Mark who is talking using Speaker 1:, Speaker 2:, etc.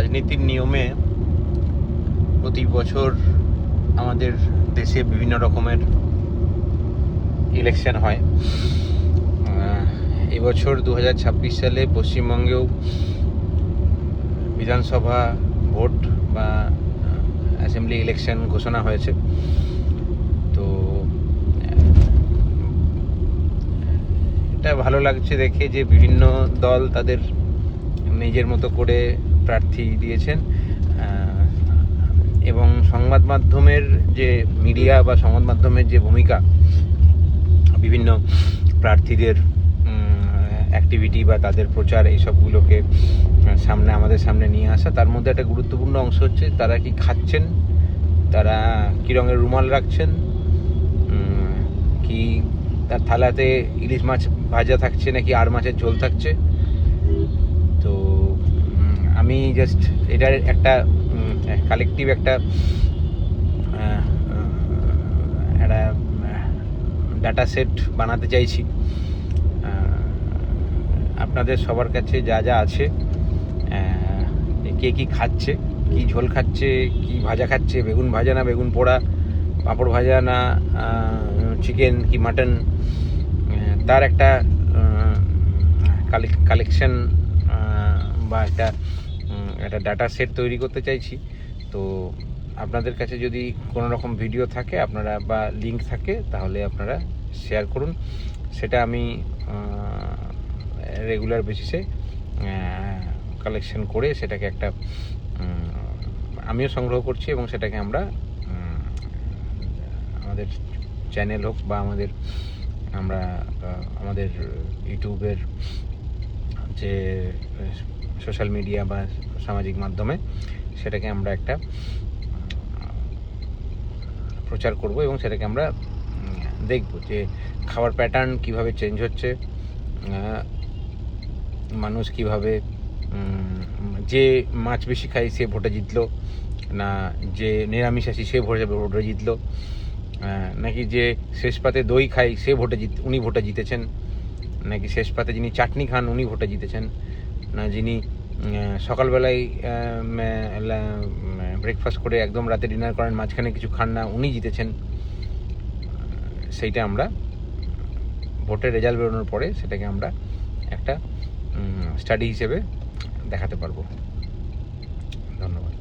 Speaker 1: রাজনীতির নিয়মে প্রতি বছর আমাদের দেশে বিভিন্ন রকমের ইলেকশন হয়। এবছর 2026 সালে পশ্চিমবঙ্গেও বিধানসভা ভোট বা অ্যাসেম্বলি ইলেকশন ঘোষণা হয়েছে। তো এটা ভালো লাগছে দেখে যে বিভিন্ন দল তাদের নিজের মতো করে প্রার্থী দিয়েছেন, এবং সংবাদ মাধ্যমের যে মিডিয়া বা সংবাদ মাধ্যমের যে ভূমিকা বিভিন্ন প্রার্থীদের অ্যাক্টিভিটি বা তাদের প্রচার এইসবগুলোকে আমাদের সামনে নিয়ে আসা, তার মধ্যে একটা গুরুত্বপূর্ণ অংশ হচ্ছে তারা কি খাচ্ছেন, তারা কী রঙের রুমাল রাখছেন, কি তার থালাতে ইলিশ মাছ ভাজা থাকছে নাকি আর মাছের ঝোল থাকছে। তো আমি জাস্ট এটার একটা কালেকটিভ একটা ডাটা সেট বানাতে চাইছি। আপনাদের সবার কাছে যা যা আছে, কে কী খাচ্ছে, কি ঝোল খাচ্ছে, কি ভাজা খাচ্ছে, বেগুন ভাজা না বেগুন পোড়া, পাঁপড় ভাজা না চিকেন কি মাটন, তার একটা কালেকশন বা একটা ডাটা সেট তৈরি করতে চাইছি। তো আপনাদের কাছে যদি কোনো রকম ভিডিও থাকে আপনারা বা লিঙ্ক থাকে তাহলে আপনারা শেয়ার করুন, সেটা আমি রেগুলার বেসিসে কালেকশন করে সেটাকে একটা আমিও সংগ্রহ করছি এবং সেটাকে আমরা আমাদের চ্যানেল হোক বা আমাদের ইউটিউবের যে সোশ্যাল মিডিয়া বা সামাজিক মাধ্যমে সেটাকে আমরা একটা প্রচার করব এবং সেটাকে আমরা দেখব যে খাবার প্যাটার্ন কিভাবে চেঞ্জ হচ্ছে, মানুষ কিভাবে যে মাছ বেশি খায় সে ভোটে জিতলো না, যে নিরামিষাশী সে ভোটে জিতলো, নাকি যে শেষ পাতে দই খায় সে উনি ভোটে জিতেছেন, নাকি শেষ পাতে যিনি চাটনি খান উনি ভোটে জিতেছেন, না যিনি সকালবেলায় ব্রেকফাস্ট করে একদম রাতে ডিনার করেন মাঝখানে কিছু খান না উনি জিতেছেন। সেইটা আমরা ভোটের রেজাল্ট বেরোনোর পরে সেটাকে আমরা একটা স্টাডি হিসেবে দেখাতে পারবো। ধন্যবাদ।